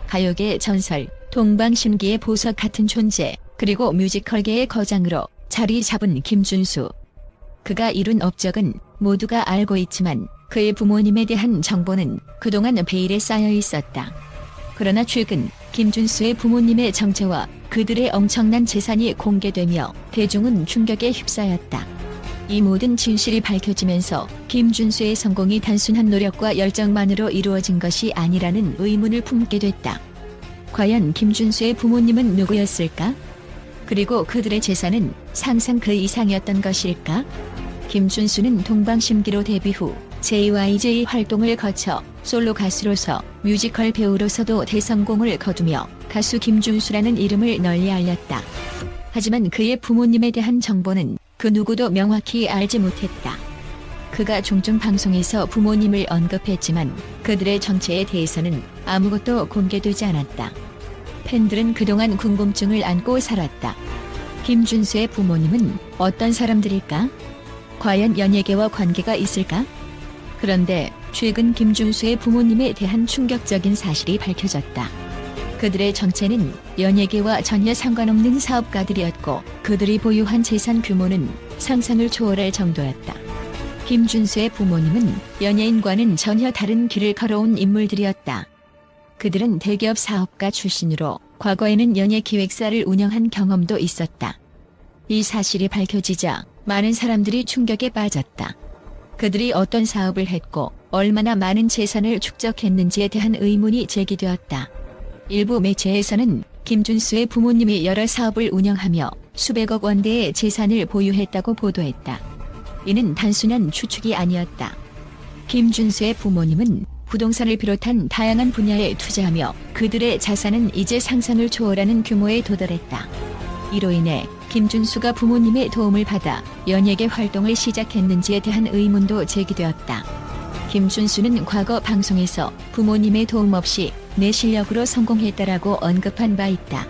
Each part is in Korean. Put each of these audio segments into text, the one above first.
가요계의 전설, 동방신기의 보석 같은 존재, 그리고 뮤지컬계의 거장으로 자리 잡은 김준수. 그가 이룬 업적은 모두가 알고 있지만 그의 부모님에 대한 정보는 그동안 베일에 쌓여 있었다. 그러나 최근 김준수의 부모님의 정체와 그들의 엄청난 재산이 공개되며 대중은 충격에 휩싸였다. 이 모든 진실이 밝혀지면서 김준수의 성공이 단순한 노력과 열정만으로 이루어진 것이 아니라는 의문을 품게 됐다. 과연 김준수의 부모님은 누구였을까? 그리고 그들의 재산은 상상 그 이상이었던 것일까? 김준수는 동방신기로 데뷔 후 JYJ 활동을 거쳐 솔로 가수로서 뮤지컬 배우로서도 대성공을 거두며 가수 김준수라는 이름을 널리 알렸다. 하지만 그의 부모님에 대한 정보는 그 누구도 명확히 알지 못했다. 그가 종종 방송에서 부모님을 언급했지만 그들의 정체에 대해서는 아무것도 공개되지 않았다. 팬들은 그동안 궁금증을 안고 살았다. 김준수의 부모님은 어떤 사람들일까? 과연 연예계와 관계가 있을까? 그런데 최근 김준수의 부모님에 대한 충격적인 사실이 밝혀졌다. 그들의 정체는 연예계와 전혀 상관없는 사업가들이었고 그들이 보유한 재산 규모는 상상을 초월할 정도였다. 김준수의 부모님은 연예인과는 전혀 다른 길을 걸어온 인물들이었다. 그들은 대기업 사업가 출신으로 과거에는 연예기획사를 운영한 경험도 있었다. 이 사실이 밝혀지자 많은 사람들이 충격에 빠졌다. 그들이 어떤 사업을 했고 얼마나 많은 재산을 축적했는지에 대한 의문이 제기되었다. 일부 매체에서는 김준수의 부모님이 여러 사업을 운영하며 수백억 원대의 재산을 보유했다고 보도했다. 이는 단순한 추측이 아니었다. 김준수의 부모님은 부동산을 비롯한 다양한 분야에 투자하며 그들의 자산은 이제 상상을 초월하는 규모에 도달했다. 이로 인해 김준수가 부모님의 도움을 받아 연예계 활동을 시작했는지에 대한 의문도 제기되었다. 김준수는 과거 방송에서 부모님의 도움 없이 내 실력으로 성공했다라고 언급한 바 있다.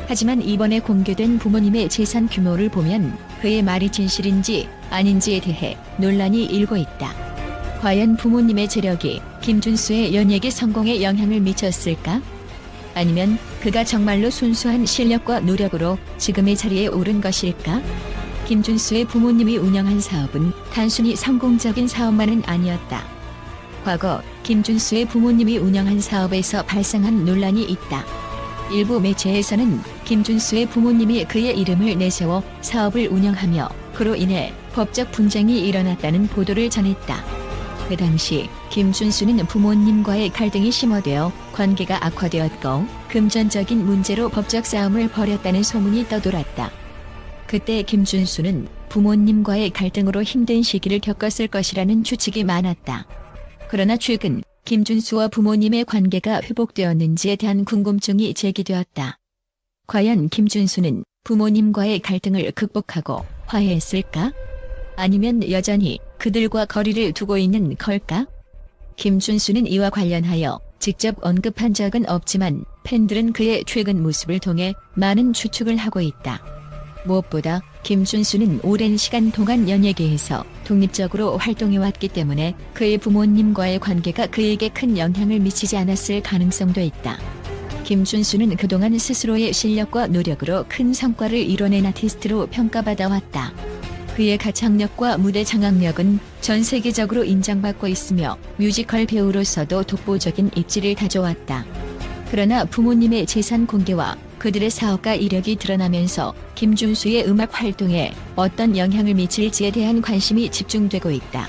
하지만 이번에 공개된 부모님의 재산 규모를 보면 그의 말이 진실인지 아닌지에 대해 논란이 일고 있다. 과연 부모님의 재력이 김준수의 연예계 성공에 영향을 미쳤을까? 아니면 그가 정말로 순수한 실력과 노력으로 지금의 자리에 오른 것일까? 김준수의 부모님이 운영한 사업은 단순히 성공적인 사업만은 아니었다. 과거 김준수의 부모님이 운영한 사업에서 발생한 논란이 있다. 일부 매체에서는 김준수의 부모님이 그의 이름을 내세워 사업을 운영하며 그로 인해 법적 분쟁이 일어났다는 보도를 전했다. 그 당시 김준수는 부모님과의 갈등이 심화되어 관계가 악화되었고 금전적인 문제로 법적 싸움을 벌였다는 소문이 떠돌았다. 그때 김준수는 부모님과의 갈등으로 힘든 시기를 겪었을 것이라는 추측이 많았다. 그러나 최근 김준수와 부모님의 관계가 회복되었는지에 대한 궁금증이 제기되었다. 과연 김준수는 부모님과의 갈등을 극복하고 화해했을까? 아니면 여전히 그들과 거리를 두고 있는 걸까? 김준수는 이와 관련하여 직접 언급한 적은 없지만 팬들은 그의 최근 모습을 통해 많은 추측을 하고 있다. 무엇보다 김준수는 오랜 시간 동안 연예계에서 독립적으로 활동해왔기 때문에 그의 부모님과의 관계가 그에게 큰 영향을 미치지 않았을 가능성도 있다. 김준수는 그동안 스스로의 실력과 노력으로 큰 성과를 이뤄낸 아티스트로 평가받아 왔다. 그의 가창력과 무대 장악력은 전 세계적으로 인정받고 있으며 뮤지컬 배우로서도 독보적인 입지를 다져왔다. 그러나 부모님의 재산 공개와 그들의 사업가 이력이 드러나면서 김준수의 음악 활동에 어떤 영향을 미칠지에 대한 관심이 집중되고 있다.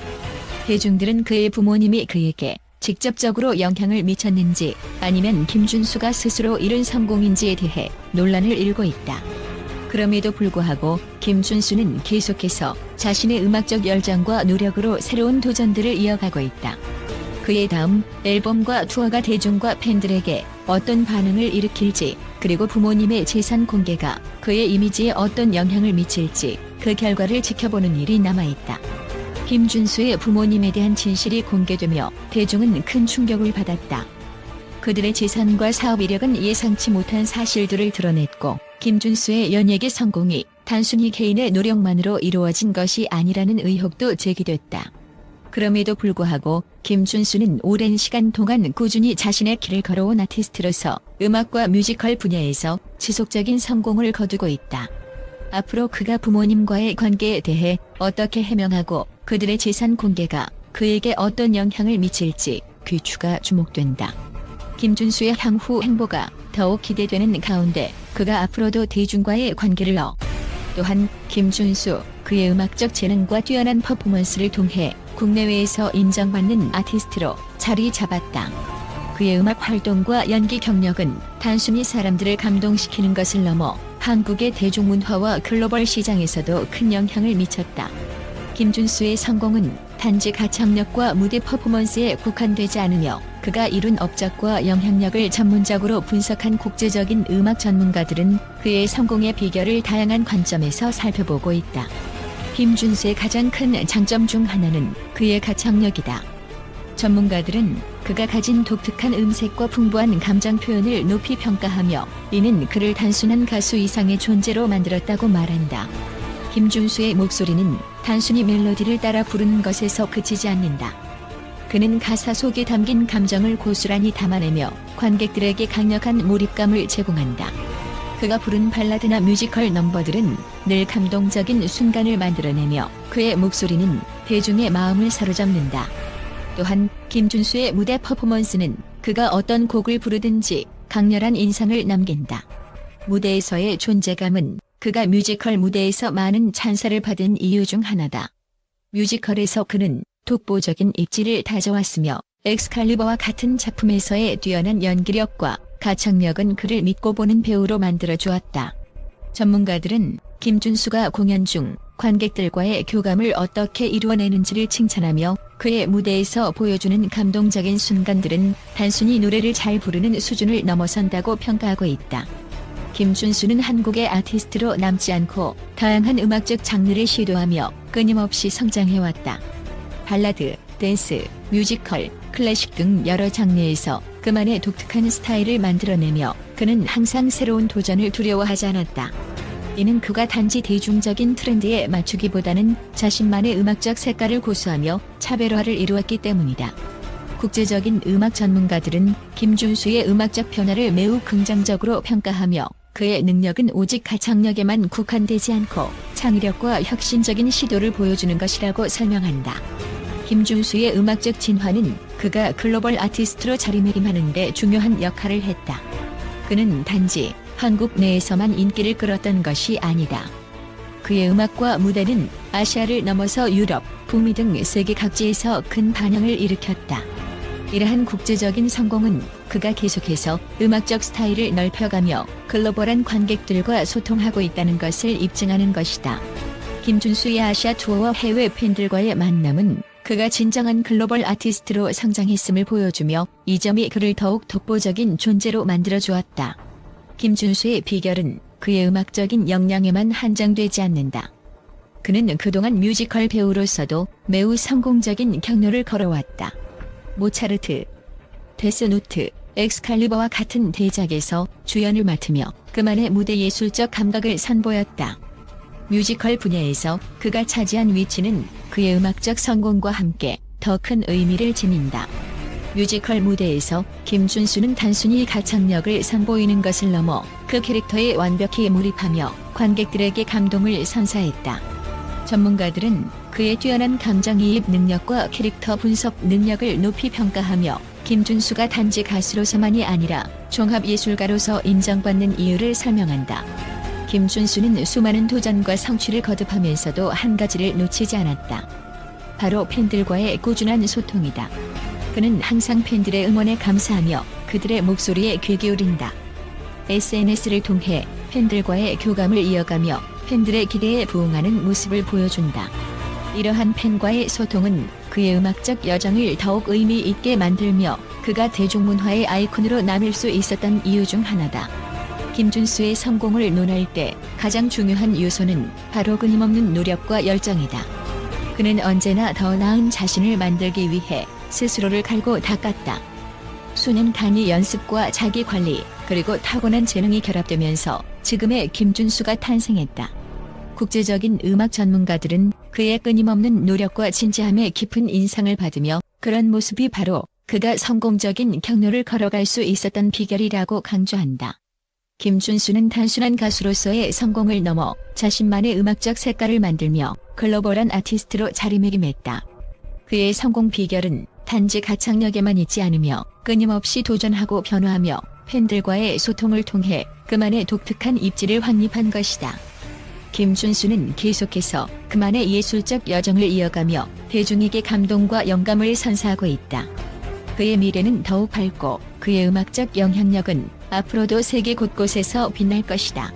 대중들은 그의 부모님이 그에게 직접적으로 영향을 미쳤는지 아니면 김준수가 스스로 이룬 성공인지에 대해 논란을 일고 있다. 그럼에도 불구하고 김준수는 계속해서 자신의 음악적 열정과 노력으로 새로운 도전들을 이어가고 있다. 그의 다음 앨범과 투어가 대중과 팬들에게 어떤 반응을 일으킬지, 그리고 부모님의 재산 공개가 그의 이미지에 어떤 영향을 미칠지 그 결과를 지켜보는 일이 남아있다. 김준수의 부모님에 대한 진실이 공개되며 대중은 큰 충격을 받았다. 그들의 재산과 사업 이력은 예상치 못한 사실들을 드러냈고 김준수의 연예계 성공이 단순히 개인의 노력만으로 이루어진 것이 아니라는 의혹도 제기됐다. 그럼에도 불구하고 김준수는 오랜 시간 동안 꾸준히 자신의 길을 걸어온 아티스트로서 음악과 뮤지컬 분야에서 지속적인 성공을 거두고 있다. 앞으로 그가 부모님과의 관계에 대해 어떻게 해명하고 그들의 재산 공개가 그에게 어떤 영향을 미칠지 귀추가 주목된다. 김준수의 향후 행보가 더욱 기대되는 가운데 그가 앞으로도 대중과의 관계를 또한 김준수, 그의 음악적 재능과 뛰어난 퍼포먼스를 통해 국내외에서 인정받는 아티스트로 자리 잡았다. 그의 음악 활동과 연기 경력은 단순히 사람들을 감동시키는 것을 넘어 한국의 대중문화와 글로벌 시장에서도 큰 영향을 미쳤다. 김준수의 성공은 단지 가창력과 무대 퍼포먼스에 국한되지 않으며 그가 이룬 업적과 영향력을 전문적으로 분석한 국제적인 음악 전문가들은 그의 성공의 비결을 다양한 관점에서 살펴보고 있다. 김준수의 가장 큰 장점 중 하나는 그의 가창력이다. 전문가들은 그가 가진 독특한 음색과 풍부한 감정 표현을 높이 평가하며 이는 그를 단순한 가수 이상의 존재로 만들었다고 말한다. 김준수의 목소리는 단순히 멜로디를 따라 부르는 것에서 그치지 않는다. 그는 가사 속에 담긴 감정을 고스란히 담아내며 관객들에게 강력한 몰입감을 제공한다. 그가 부른 발라드나 뮤지컬 넘버들은 늘 감동적인 순간을 만들어내며 그의 목소리는 대중의 마음을 사로잡는다. 또한 김준수의 무대 퍼포먼스는 그가 어떤 곡을 부르든지 강렬한 인상을 남긴다. 무대에서의 존재감은 그가 뮤지컬 무대에서 많은 찬사를 받은 이유 중 하나다. 뮤지컬에서 그는 독보적인 입지를 다져왔으며 엑스칼리버와 같은 작품에서의 뛰어난 연기력과 가창력은 그를 믿고 보는 배우로 만들어주었다. 전문가들은 김준수가 공연 중 관객들과의 교감을 어떻게 이루어내는지를 칭찬하며 그의 무대에서 보여주는 감동적인 순간들은 단순히 노래를 잘 부르는 수준을 넘어선다고 평가하고 있다. 김준수는 한국의 아티스트로 남지 않고 다양한 음악적 장르를 시도하며 끊임없이 성장해왔다. 발라드, 댄스, 뮤지컬, 클래식 등 여러 장르에서 그만의 독특한 스타일을 만들어내며 그는 항상 새로운 도전을 두려워하지 않았다. 이는 그가 단지 대중적인 트렌드에 맞추기보다는 자신만의 음악적 색깔을 고수하며 차별화를 이루었기 때문이다. 국제적인 음악 전문가들은 김준수의 음악적 변화를 매우 긍정적으로 평가하며 그의 능력은 오직 가창력에만 국한되지 않고 창의력과 혁신적인 시도를 보여주는 것이라고 설명한다. 김준수의 음악적 진화는 그가 글로벌 아티스트로 자리매김하는 데 중요한 역할을 했다. 그는 단지 한국 내에서만 인기를 끌었던 것이 아니다. 그의 음악과 무대는 아시아를 넘어서 유럽, 북미 등 세계 각지에서 큰 반향을 일으켰다. 이러한 국제적인 성공은 그가 계속해서 음악적 스타일을 넓혀가며 글로벌한 관객들과 소통하고 있다는 것을 입증하는 것이다. 김준수의 아시아 투어와 해외 팬들과의 만남은 그가 진정한 글로벌 아티스트로 성장했음을 보여주며 이 점이 그를 더욱 독보적인 존재로 만들어주었다. 김준수의 비결은 그의 음악적인 역량에만 한정되지 않는다. 그는 그동안 뮤지컬 배우로서도 매우 성공적인 경로를 걸어왔다. 모차르트, 데스노트, 엑스칼리버와 같은 대작에서 주연을 맡으며 그만의 무대 예술적 감각을 선보였다. 뮤지컬 분야에서 그가 차지한 위치는 그의 음악적 성공과 함께 더 큰 의미를 지닌다. 뮤지컬 무대에서 김준수는 단순히 가창력을 선보이는 것을 넘어 그 캐릭터에 완벽히 몰입하며 관객들에게 감동을 선사했다. 전문가들은 그의 뛰어난 감정이입 능력과 캐릭터 분석 능력을 높이 평가하며 김준수가 단지 가수로서만이 아니라 종합예술가로서 인정받는 이유를 설명한다. 김준수는 수많은 도전과 성취를 거듭하면서도 한 가지를 놓치지 않았다. 바로 팬들과의 꾸준한 소통이다. 그는 항상 팬들의 응원에 감사하며 그들의 목소리에 귀 기울인다. SNS를 통해 팬들과의 교감을 이어가며 팬들의 기대에 부응하는 모습을 보여준다. 이러한 팬과의 소통은 그의 음악적 여정을 더욱 의미 있게 만들며 그가 대중문화의 아이콘으로 남을 수 있었던 이유 중 하나다. 김준수의 성공을 논할 때 가장 중요한 요소는 바로 끊임없는 노력과 열정이다. 그는 언제나 더 나은 자신을 만들기 위해 스스로를 갈고 닦았다. 수년 단위 연습과 자기 관리, 그리고 타고난 재능이 결합되면서 지금의 김준수가 탄생했다. 국제적인 음악 전문가들은 그의 끊임없는 노력과 진지함에 깊은 인상을 받으며 그런 모습이 바로 그가 성공적인 경로를 걸어갈 수 있었던 비결이라고 강조한다. 김준수는 단순한 가수로서의 성공을 넘어 자신만의 음악적 색깔을 만들며 글로벌한 아티스트로 자리매김했다. 그의 성공 비결은 단지 가창력에만 있지 않으며 끊임없이 도전하고 변화하며 팬들과의 소통을 통해 그만의 독특한 입지를 확립한 것이다. 김준수는 계속해서 그만의 예술적 여정을 이어가며 대중에게 감동과 영감을 선사하고 있다. 그의 미래는 더욱 밝고 그의 음악적 영향력은 앞으로도 세계 곳곳에서 빛날 것이다.